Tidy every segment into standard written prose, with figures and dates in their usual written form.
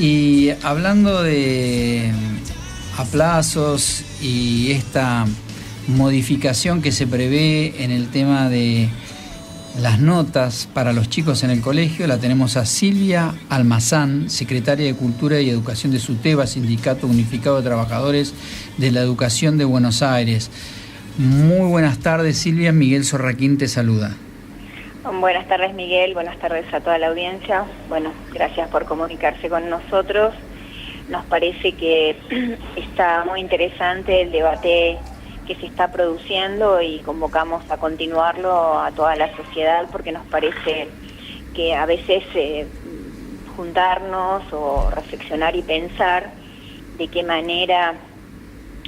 Y hablando de aplazos y esta modificación que se prevé en el tema de las notas para los chicos en el colegio, la tenemos a Silvia Almazán, secretaria de Cultura y Educación de SUTEBA, Sindicato Unificado de Trabajadores de la Educación de Buenos Aires. Muy buenas tardes, Silvia. Miguel Sorraquín te saluda. Buenas tardes, Miguel. Buenas tardes a toda la audiencia. Bueno, gracias por comunicarse con nosotros. Nos parece que está muy interesante el debate que se está produciendo y convocamos a continuarlo a toda la sociedad porque nos parece que a veces juntarnos o reflexionar y pensar de qué manera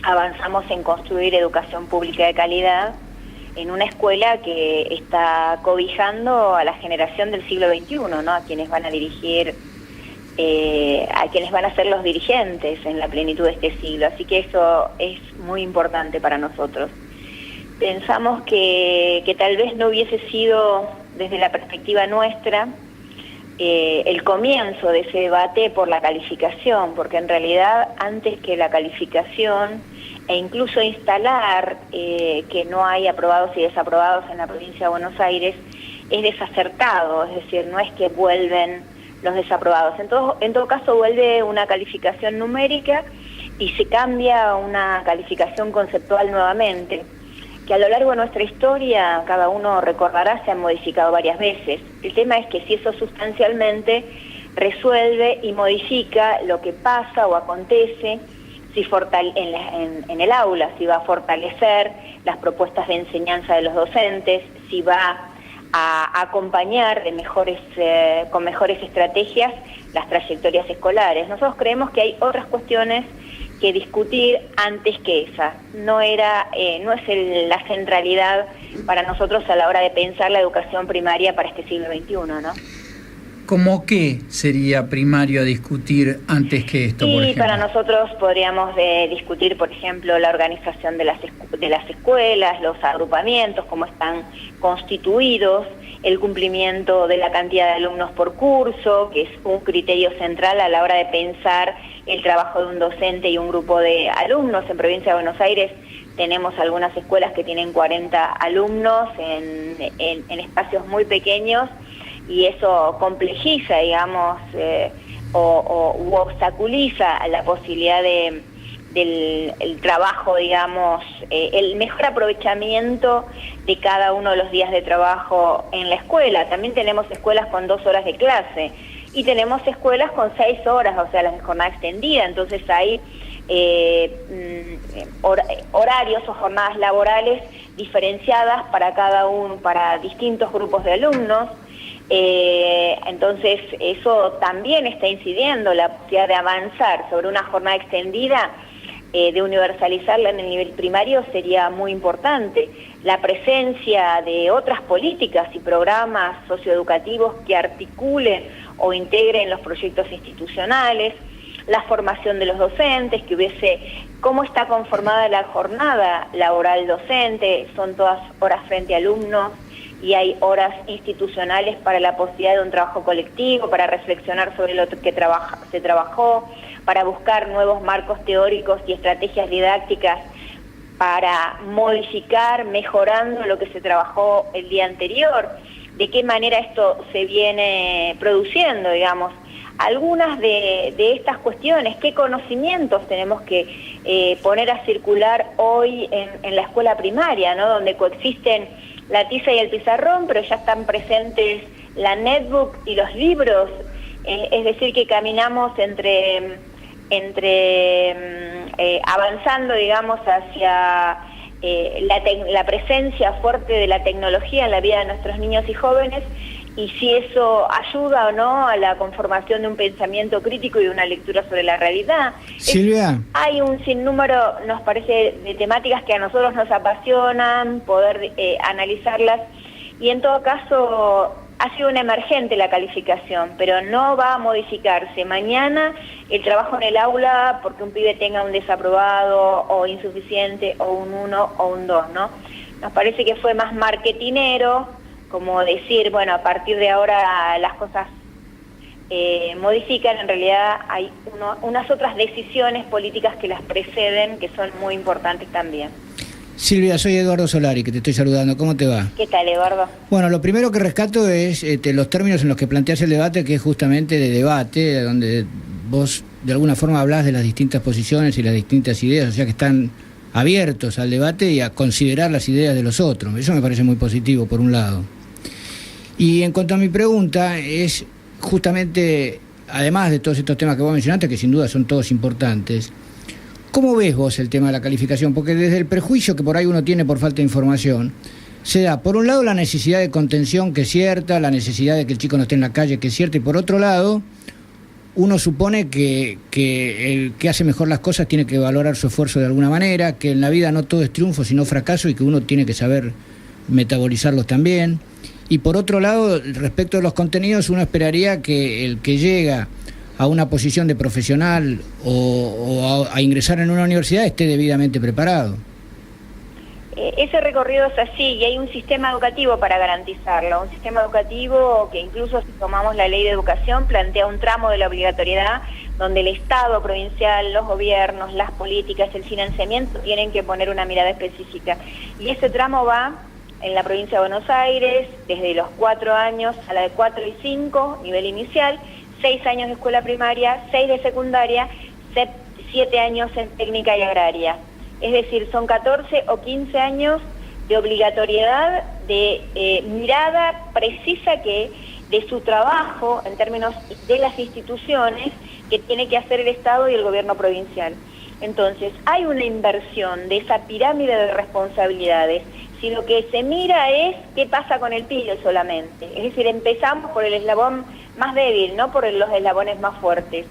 avanzamos en construir educación pública de calidad en una escuela que está cobijando a la generación del siglo XXI, ¿no? A quienes van a dirigir, a quienes van a ser los dirigentes en la plenitud de este siglo. Así que eso es muy importante para nosotros. Pensamos que tal vez no hubiese sido, desde la perspectiva nuestra, el comienzo de ese debate por la calificación, porque en realidad antes que la calificación e incluso instalar que no hay aprobados y desaprobados en la provincia de Buenos Aires es desacertado, es decir, no es que vuelven los desaprobados. En todo caso vuelve una calificación numérica y se cambia a una calificación conceptual nuevamente, que a lo largo de nuestra historia, cada uno recordará, se han modificado varias veces. El tema es que si eso sustancialmente resuelve y modifica lo que pasa o acontece si en el aula, si va a fortalecer las propuestas de enseñanza de los docentes, si va a acompañar con mejores estrategias las trayectorias escolares. Nosotros creemos que hay otras cuestiones que discutir antes que esa. No es la centralidad para nosotros a la hora de pensar la educación primaria para este siglo XXI, ¿no? ¿Cómo qué sería primario a discutir antes que esto, por ejemplo? Para nosotros podríamos discutir, por ejemplo, la organización de las escuelas, los agrupamientos, cómo están constituidos, el cumplimiento de la cantidad de alumnos por curso, que es un criterio central a la hora de pensar el trabajo de un docente y un grupo de alumnos. En Provincia de Buenos Aires tenemos algunas escuelas que tienen 40 alumnos en espacios muy pequeños, y eso complejiza, digamos, u obstaculiza la posibilidad del trabajo, digamos, el mejor aprovechamiento de cada uno de los días de trabajo en la escuela. También tenemos escuelas con 2 horas de clase y tenemos escuelas con 6 horas, o sea, las de jornada extendida. Entonces hay horarios o jornadas laborales diferenciadas para distintos grupos de alumnos. Entonces eso también está incidiendo la posibilidad de avanzar sobre una jornada extendida, de universalizarla en el nivel primario sería muy importante. La presencia de otras políticas y programas socioeducativos que articulen o integren los proyectos institucionales, la formación de los docentes, que hubiese cómo está conformada la jornada laboral docente, son todas horas frente a alumnos, y hay horas institucionales para la posibilidad de un trabajo colectivo, para reflexionar sobre lo que se trabajó, para buscar nuevos marcos teóricos y estrategias didácticas para modificar, mejorando lo que se trabajó el día anterior. De qué manera esto se viene produciendo, digamos. Algunas de estas cuestiones, qué conocimientos tenemos que poner a circular hoy en la escuela primaria, ¿no? Donde coexisten la tiza y el pizarrón, pero ya están presentes la netbook y los libros, es decir, que caminamos avanzando, digamos, hacia la presencia fuerte de la tecnología en la vida de nuestros niños y jóvenes, y si eso ayuda o no a la conformación de un pensamiento crítico y de una lectura sobre la realidad. Silvia. Hay un sinnúmero, nos parece, de temáticas que a nosotros nos apasionan, poder analizarlas, y en todo caso ha sido una emergente la calificación, pero no va a modificarse mañana el trabajo en el aula porque un pibe tenga un desaprobado o insuficiente o un 1 o un 2, ¿no? Nos parece que fue más marketinero, como decir, bueno, a partir de ahora las cosas modifican, en realidad hay unas otras decisiones políticas que las preceden, que son muy importantes también. Silvia, soy Eduardo Solari, que te estoy saludando. ¿Cómo te va? ¿Qué tal, Eduardo? Bueno, lo primero que rescato es los términos en los que planteas el debate, que es justamente de debate, donde vos de alguna forma hablás de las distintas posiciones y las distintas ideas, o sea que están abiertos al debate y a considerar las ideas de los otros. Eso me parece muy positivo, por un lado. Y en cuanto a mi pregunta, es justamente, además de todos estos temas que vos mencionaste, que sin duda son todos importantes, ¿cómo ves vos el tema de la calificación? Porque desde el prejuicio que por ahí uno tiene por falta de información, se da, por un lado, la necesidad de contención, que es cierta, la necesidad de que el chico no esté en la calle, que es cierta, y por otro lado, uno supone que el que hace mejor las cosas tiene que valorar su esfuerzo de alguna manera, que en la vida no todo es triunfo, sino fracaso, y que uno tiene que saber metabolizarlos también. Y por otro lado, respecto a los contenidos, uno esperaría que el que llega a una posición de profesional o a ingresar en una universidad esté debidamente preparado. Ese recorrido es así y hay un sistema educativo para garantizarlo, un sistema educativo que incluso si tomamos la ley de educación plantea un tramo de la obligatoriedad donde el Estado provincial, los gobiernos, las políticas, el financiamiento tienen que poner una mirada específica. Y ese tramo va en la provincia de Buenos Aires desde los 4 años a la de 4 y 5, nivel inicial, 6 años de escuela primaria, 6 de secundaria, 7 años en técnica y agraria. Es decir, son 14 o 15 años de obligatoriedad, de mirada precisa que de su trabajo en términos de las instituciones que tiene que hacer el Estado y el gobierno provincial. Entonces, hay una inversión de esa pirámide de responsabilidades. Si lo que se mira es qué pasa con el pibe solamente, es decir, empezamos por el eslabón más débil, no por los eslabones más fuertes.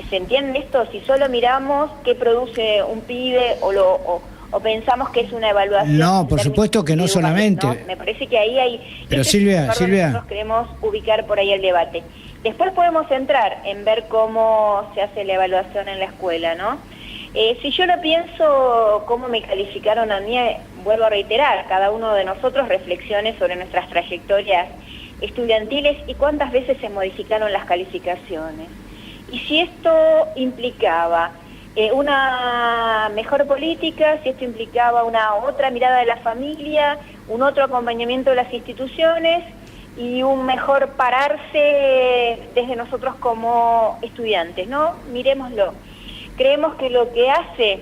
¿Se entiende esto? Si solo miramos qué produce un pibe o pensamos que es una evaluación... No, por supuesto que no solamente. ¿no? Me parece que ahí hay... Pero Silvia... Nosotros queremos ubicar por ahí el debate. Después podemos entrar en ver cómo se hace la evaluación en la escuela, ¿no? Si yo no pienso cómo me calificaron a mí, vuelvo a reiterar, cada uno de nosotros reflexione sobre nuestras trayectorias estudiantiles y cuántas veces se modificaron las calificaciones. Y si esto implicaba una mejor política, si esto implicaba una otra mirada de la familia, un otro acompañamiento de las instituciones y un mejor pararse desde nosotros como estudiantes, ¿no? Miremoslo. Creemos que lo que hace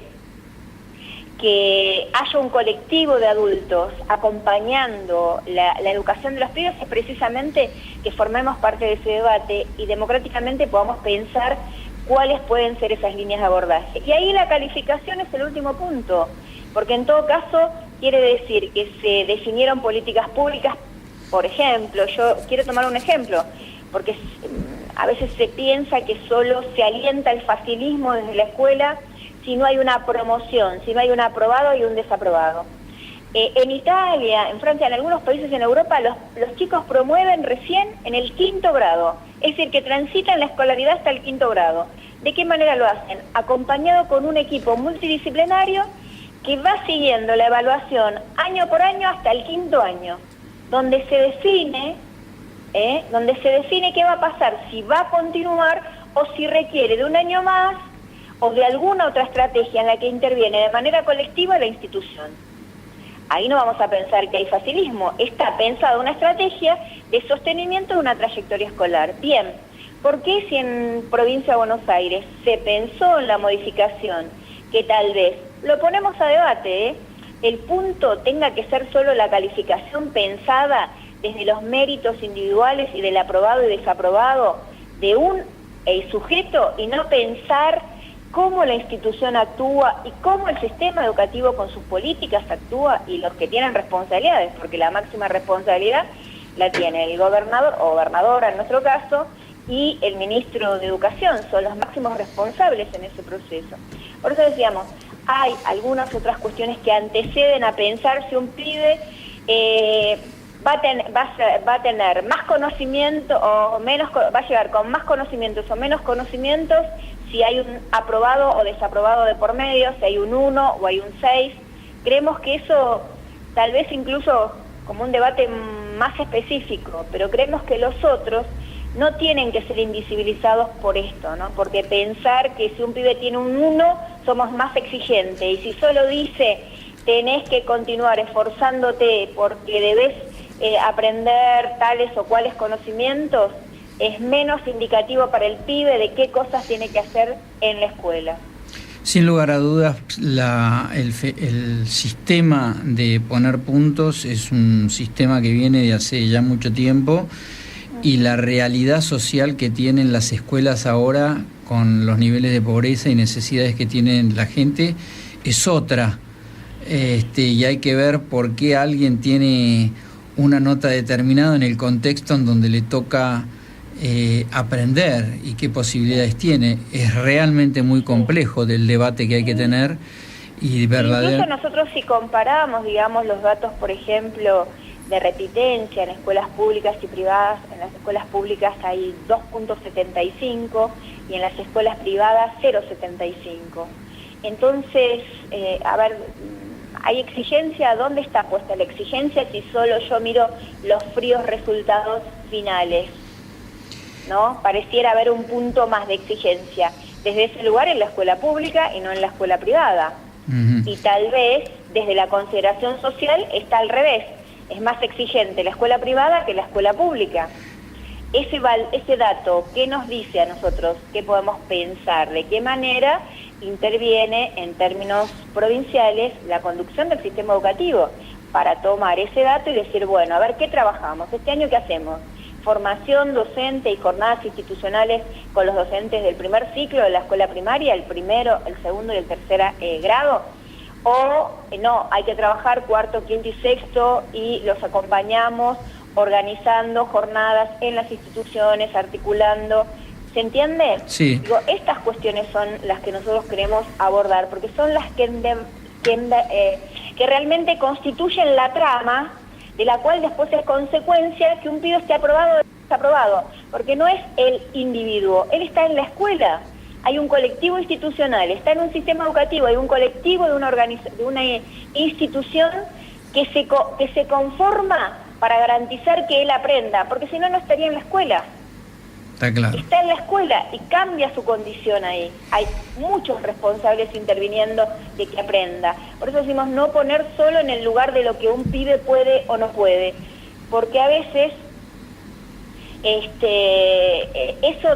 que haya un colectivo de adultos acompañando la educación de los pibes es precisamente que formemos parte de ese debate y democráticamente podamos pensar cuáles pueden ser esas líneas de abordaje. Y ahí la calificación es el último punto, porque en todo caso quiere decir que se definieron políticas públicas, por ejemplo, yo quiero tomar un ejemplo, porque a veces se piensa que solo se alienta el facilismo desde la escuela si no hay una promoción, si no hay un aprobado y un desaprobado. En Italia, en Francia, en algunos países en Europa, los chicos promueven recién en el 5º grado, es decir, que transitan la escolaridad hasta el 5º grado. ¿De qué manera lo hacen? Acompañado con un equipo multidisciplinario que va siguiendo la evaluación año por año hasta el 5º año, donde se define qué va a pasar, si va a continuar o si requiere de un año más o de alguna otra estrategia en la que interviene de manera colectiva la institución. Ahí no vamos a pensar que hay facilismo, está pensada una estrategia de sostenimiento de una trayectoria escolar. Bien, ¿por qué si en Provincia de Buenos Aires se pensó en la modificación que tal vez, lo ponemos a debate, el punto tenga que ser solo la calificación pensada desde los méritos individuales y del aprobado y desaprobado de un sujeto y no pensar cómo la institución actúa y cómo el sistema educativo con sus políticas actúa y los que tienen responsabilidades, porque la máxima responsabilidad la tiene el gobernador o gobernadora en nuestro caso y el ministro de Educación, son los máximos responsables en ese proceso. Por eso decíamos, hay algunas otras cuestiones que anteceden a pensar si un pibe va a tener más conocimiento o menos, va a llegar con más conocimientos o menos conocimientos, si hay un aprobado o desaprobado de por medio, si hay un 1 o hay un 6. Creemos que eso tal vez incluso como un debate más específico, pero creemos que los otros no tienen que ser invisibilizados por esto, ¿no? Porque pensar que si un pibe tiene un 1, somos más exigentes, y si solo dice tenés que continuar esforzándote porque debes aprender tales o cuales conocimientos, es menos indicativo para el pibe de qué cosas tiene que hacer en la escuela. Sin lugar a dudas, el sistema de poner puntos es un sistema que viene de hace ya mucho tiempo, y la realidad social que tienen las escuelas ahora, con los niveles de pobreza y necesidades que tienen la gente, es otra. Y hay que ver por qué alguien tiene una nota determinada en el contexto en donde le toca aprender y qué posibilidades tiene. Es realmente muy complejo del debate que hay que tener, y incluso nosotros, si comparamos, digamos, los datos, por ejemplo, de repitencia en escuelas públicas y privadas, en las escuelas públicas hay 2.75 y en las escuelas privadas 0.75. Entonces, a ver, ¿hay exigencia? ¿Dónde está puesta la exigencia si solo yo miro los fríos resultados finales? ¿No? Pareciera haber un punto más de exigencia desde ese lugar en la escuela pública y no en la escuela privada. Y tal vez desde la consideración social está al revés, es más exigente la escuela privada que la escuela pública. Ese dato, ¿qué nos dice a nosotros? ¿Qué podemos pensar? ¿De qué manera interviene en términos provinciales la conducción del sistema educativo? Para tomar ese dato y decir, bueno, a ver, ¿qué trabajamos? ¿Este año qué hacemos? Formación docente y jornadas institucionales con los docentes del primer ciclo de la escuela primaria, el primero, el segundo y el tercer grado, o no, hay que trabajar cuarto, quinto y sexto y los acompañamos organizando jornadas en las instituciones, articulando. ¿Se entiende? Sí. Digo, estas cuestiones son las que nosotros queremos abordar, porque son las que realmente constituyen la trama de la cual después es consecuencia que un pibe esté aprobado o desaprobado, porque no es el individuo, él está en la escuela, hay un colectivo institucional, está en un sistema educativo, hay un colectivo de una institución que se conforma para garantizar que él aprenda, porque si no, no estaría en la escuela. Está claro. Está en la escuela y cambia su condición ahí. Hay muchos responsables interviniendo de que aprenda. Por eso decimos no poner solo en el lugar de lo que un pibe puede o no puede, porque a veces eso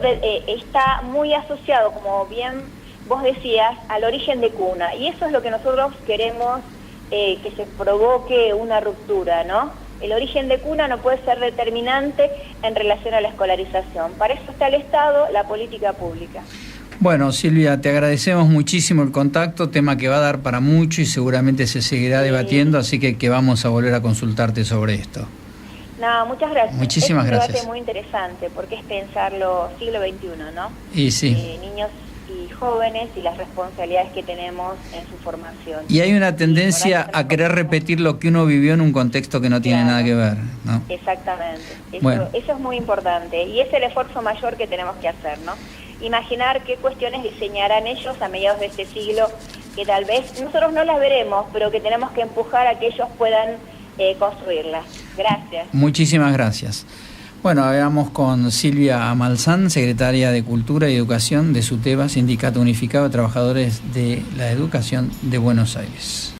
está muy asociado, como bien vos decías, al origen de cuna, y eso es lo que nosotros queremos que se provoque una ruptura, ¿no? El origen de cuna no puede ser determinante en relación a la escolarización. Para eso está el Estado, la política pública. Bueno, Silvia, te agradecemos muchísimo el contacto, tema que va a dar para mucho y seguramente se seguirá debatiendo, así que vamos a volver a consultarte sobre esto. No, muchas gracias. Muchísimas gracias. Es un debate muy interesante porque es pensarlo siglo XXI, ¿no? Y sí. Niños y jóvenes y las responsabilidades que tenemos en su formación. Y hay una tendencia a querer repetir lo que uno vivió en un contexto que no tiene nada que ver, ¿no? Exactamente. Bueno. Eso es muy importante y es el esfuerzo mayor que tenemos que hacer, ¿no? Imaginar qué cuestiones diseñarán ellos a mediados de este siglo, que tal vez nosotros no las veremos, pero que tenemos que empujar a que ellos puedan construirlas. Gracias. Muchísimas gracias. Bueno, hablamos con Silvia Amalzán, secretaria de Cultura y Educación de SUTEBA, Sindicato Unificado de Trabajadores de la Educación de Buenos Aires.